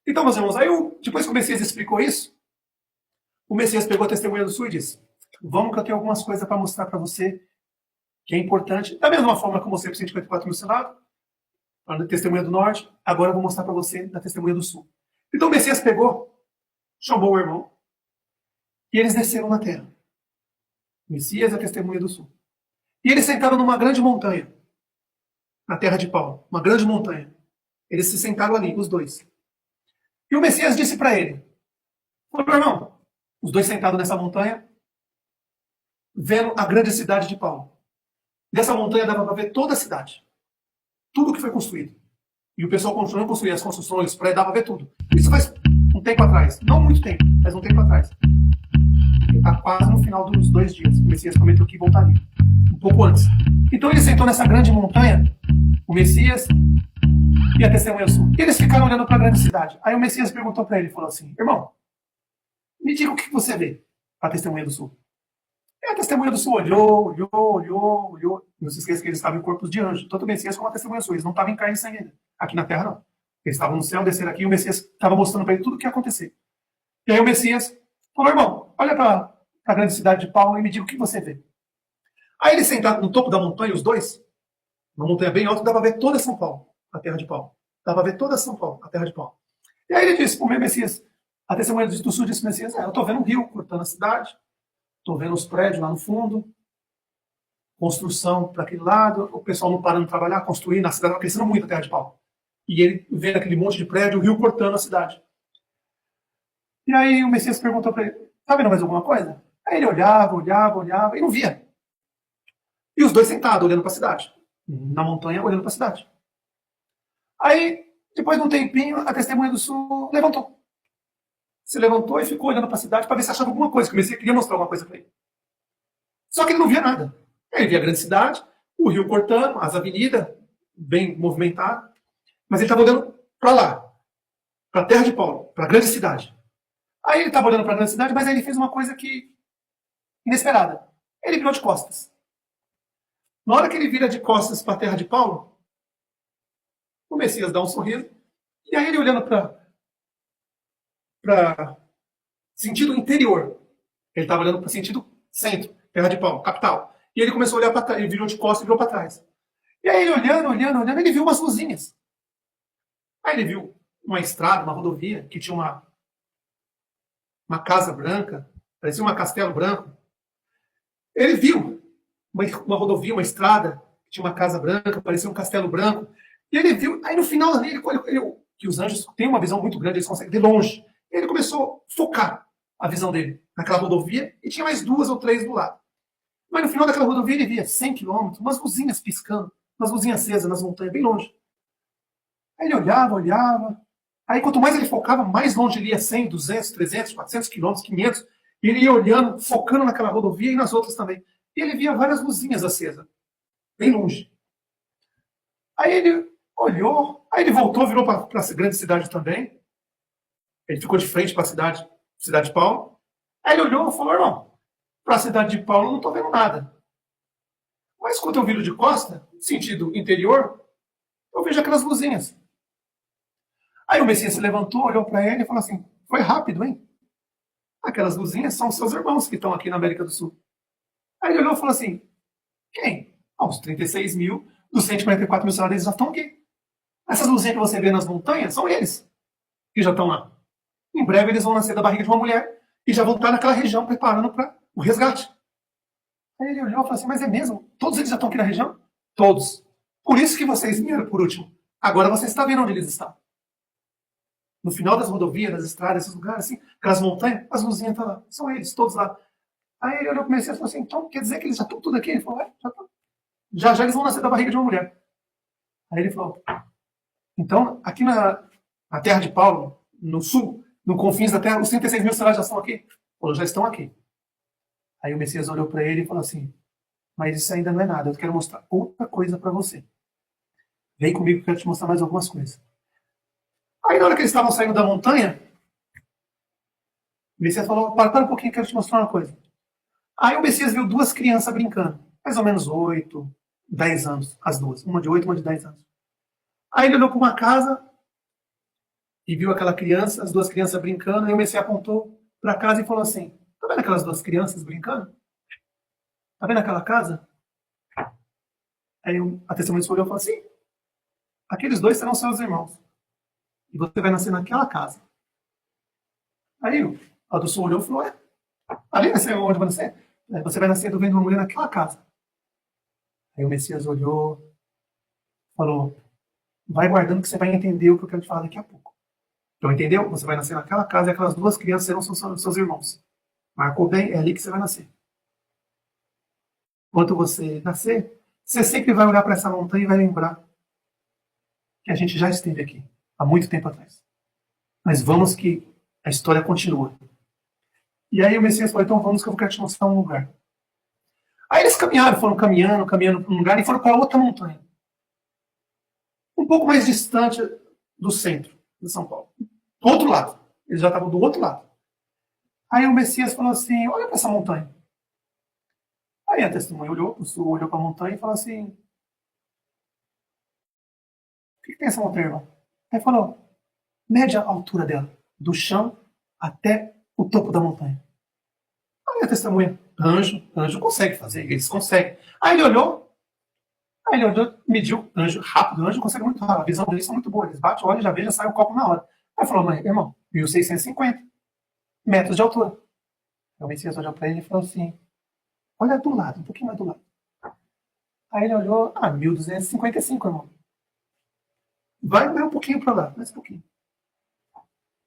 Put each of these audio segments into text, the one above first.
Então, meus irmãos, depois que o Messias explicou isso, o Messias pegou a testemunha do sul e disse: vamos que eu tenho algumas coisas para mostrar para você que é importante. Da mesma forma que eu mostrei para 154 mil Senado, a testemunha do norte, agora eu vou mostrar para você da testemunha do sul. Então o Messias pegou, chamou o irmão, e eles desceram na terra. O Messias é a testemunha do sul. E eles sentaram numa grande montanha, na terra de Paulo, uma grande montanha. Eles se sentaram ali, os dois. E o Messias disse para ele: falou, irmão, os dois sentados nessa montanha, vendo a grande cidade de Paulo. Dessa montanha dava para ver toda a cidade. Tudo que foi construído. E o pessoal continuou a construir as construções, para dar para ver tudo. Isso faz um tempo atrás. Não muito tempo, mas um tempo atrás. Está quase no final dos 2 dias. O Messias prometeu que voltaria. Um pouco antes. Então ele sentou nessa grande montanha, o Messias e a testemunha sul. E eles ficaram olhando para a grande cidade. Aí o Messias perguntou para ele, falou assim: irmão, me diga o que você vê para a testemunha do sul. E a testemunha do sul olhou. Não se esqueça que eles estavam em corpos de anjo. Tanto o Messias como a testemunha do sul. Eles não estavam em carne e sangue ainda. Aqui na terra, não. Eles estavam no céu, desceram aqui, e o Messias estava mostrando para ele tudo o que ia acontecer. E aí o Messias falou: irmão, olha para a grande cidade de Paulo e me diga o que você vê. Aí eles sentaram no topo da montanha, os dois, uma montanha bem alta, dava para ver toda São Paulo, a terra de Paulo. Dava para ver toda São Paulo, a terra de Paulo. E aí ele disse para o meu Messias, a testemunha do sul disse para o Messias: eu estou vendo um rio cortando a cidade, estou vendo os prédios lá no fundo, construção para aquele lado, o pessoal não parando de trabalhar, construindo, a cidade crescendo muito a terra de Paulo. E ele vendo aquele monte de prédio, o rio cortando a cidade. E aí o Messias perguntou para ele: tá vendo mais alguma coisa? Aí ele olhava e não via. E os dois sentados, olhando para a cidade. Na montanha, olhando para a cidade. Aí, depois de um tempinho, a testemunha do sul levantou. Se levantou e ficou olhando para a cidade para ver se achava alguma coisa, que o Messias queria mostrar alguma coisa para ele. Só que ele não via nada. Ele via a grande cidade, o rio cortando, as avenidas, bem movimentadas, mas ele estava olhando para lá, para a terra de Paulo, para a grande cidade. Aí ele estava olhando para a grande cidade, mas aí ele fez uma coisa que inesperada. Ele virou de costas. Na hora que ele vira de costas para a terra de Paulo, o Messias dá um sorriso, e aí ele olhando para sentido interior, ele estava olhando para sentido centro, terra de Paulo, capital. E ele começou a olhar para trás, ele virou de costas e virou para trás. E aí ele olhando, ele viu umas luzinhas. Aí ele viu uma estrada, uma rodovia, que tinha uma casa branca, parecia um castelo branco. Ele viu uma rodovia, uma estrada, que tinha uma casa branca, parecia um castelo branco. E ele viu, aí no final ali, que os anjos têm uma visão muito grande, eles conseguem ver longe. E ele começou a focar a visão dele naquela rodovia, e tinha mais 2 ou 3 do lado. Mas no final daquela rodovia ele via 100 quilômetros, umas luzinhas piscando, umas luzinhas acesas nas montanhas, bem longe. Aí ele olhava. Aí quanto mais ele focava, mais longe ele ia, 100, 200, 300, 400 quilômetros, 500. E ele ia olhando, focando naquela rodovia e nas outras também. E ele via várias luzinhas acesas, bem longe. Aí ele olhou, aí ele voltou, virou para a grande cidade também. Ele ficou de frente para a cidade de Paulo. Aí ele olhou e falou: irmão, para a cidade de Paulo eu não estou vendo nada. Mas quando eu viro de costa, sentido interior, eu vejo aquelas luzinhas. Aí o Messias se levantou, olhou para ele e falou assim: foi rápido, hein? Aquelas luzinhas são os seus irmãos que estão aqui na América do Sul. Aí ele olhou e falou assim: quem? Os 36 mil dos 144 mil soldados já estão aqui. Essas luzinhas que você vê nas montanhas são eles que já estão lá. Em breve eles vão nascer da barriga de uma mulher e já vão estar naquela região preparando para o resgate. Aí ele olhou e falou assim: mas é mesmo? Todos eles já estão aqui na região? Todos. Por isso que vocês vieram por último. Agora você está vendo onde eles estão. No final das rodovias, das estradas, esses lugares, assim, aquelas montanhas, as luzinhas estão lá. São eles, todos lá. Aí ele olhou para o Messias e falou assim: então quer dizer que eles já estão tudo aqui? Ele falou: já estão. Já eles vão nascer da barriga de uma mulher. Aí ele falou: então, aqui na terra de Paulo, no sul, no confins da terra, os 36 mil soldados já estão aqui? Ele falou: já estão aqui. Aí o Messias olhou para ele e falou assim: mas isso ainda não é nada, eu quero mostrar outra coisa para você. Vem comigo que eu quero te mostrar mais algumas coisas. Aí na hora que eles estavam saindo da montanha, o Messias falou: para um pouquinho, quero te mostrar uma coisa. Aí o Messias viu 2 crianças brincando, mais ou menos 8, 10 anos, as duas. Uma de 8, uma de 10 anos. Aí ele olhou para uma casa e viu aquela criança, as duas crianças brincando, e o Messias apontou para casa e falou assim: tá vendo aquelas duas crianças brincando? Tá vendo aquela casa? Aí a testemunha olhou e falou assim: aqueles dois serão seus irmãos. E você vai nascer naquela casa. Aí a do sul olhou e falou: ali vai ser onde vai nascer? Você vai nascer do ventre de uma mulher naquela casa. Aí o Messias olhou, falou: vai guardando que você vai entender o que eu quero te falar daqui a pouco. Então, entendeu? Você vai nascer naquela casa e aquelas duas crianças serão seus irmãos. Marcou bem? É ali que você vai nascer. Quando você nascer, você sempre vai olhar para essa montanha e vai lembrar que a gente já esteve aqui, há muito tempo atrás. Mas vamos que a história continua. E aí o Messias falou: então vamos que eu quero te mostrar um lugar. Aí eles caminharam, foram caminhando para um lugar e foram para outra montanha. Um pouco mais distante do centro de São Paulo. Do outro lado. Eles já estavam do outro lado. Aí o Messias falou assim: olha para essa montanha. Aí a testemunha olhou para a montanha e falou assim: o que tem essa montanha, irmão? Aí falou: mede a altura dela, do chão até o topo da montanha. Aí a testemunha: anjo consegue fazer, eles conseguem. Aí ele olhou, mediu, anjo rápido, anjo consegue muito rápido, a visão deles é muito boa, eles batem o olho, já vê, já sai o copo na hora. Aí falou: mãe, irmão, 1650 metros de altura. Aí o Messias olhou para ele e falou assim: olha do lado, um pouquinho mais do lado. Aí ele olhou: 1255, irmão. Vai um pouquinho para lá, mais um pouquinho.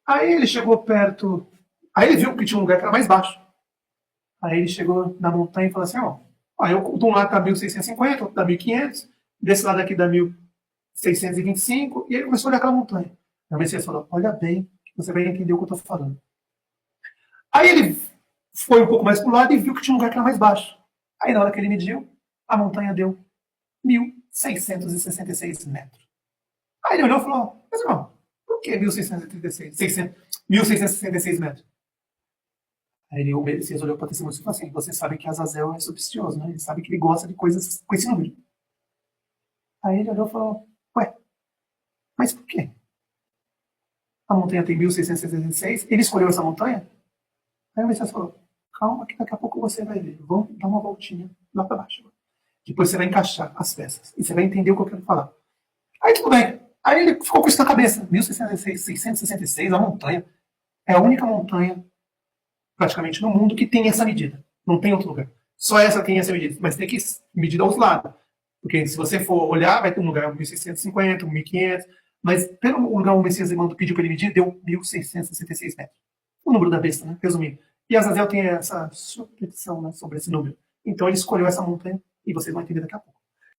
Aí ele chegou perto, aí ele viu que tinha um lugar que era mais baixo. Aí ele chegou na montanha e falou assim: ó, de um lado tá 1650, outro tá 1500, desse lado aqui dá 1625, e ele começou a olhar aquela montanha. Aí o Messias falou: olha bem, que você vai entender o que eu estou falando. Aí ele foi um pouco mais pro lado e viu que tinha um lugar que era mais baixo. Aí na hora que ele mediu, a montanha deu 1666 metros. Aí ele olhou e falou: mas irmão, por que 1666 metros? Aí o Messias olhou para o testemunho e falou assim: você sabe que Azazel é supersticioso, né? Ele sabe que ele gosta de coisas com esse número. Aí ele olhou e falou: ué, mas por quê? A montanha tem 1666, ele escolheu essa montanha? Aí o Messias falou: calma que daqui a pouco você vai ver. Vamos dar uma voltinha lá para baixo. Depois você vai encaixar as peças e você vai entender o que eu quero falar. Aí tudo bem. Aí ele ficou com isso na cabeça. 1666, a montanha é a única montanha praticamente no mundo que tem essa medida. Não tem outro lugar. Só essa tem essa medida. Mas tem que medir do outro lado. Porque se você for olhar, vai ter um lugar 1650, 1500. Mas pelo lugar o Messias pediu para ele medir, deu 1666 metros. O número da besta, né? Resumindo. E Azazel tem essa superstição, né, sobre esse número. Então ele escolheu essa montanha e vocês vão entender daqui a pouco.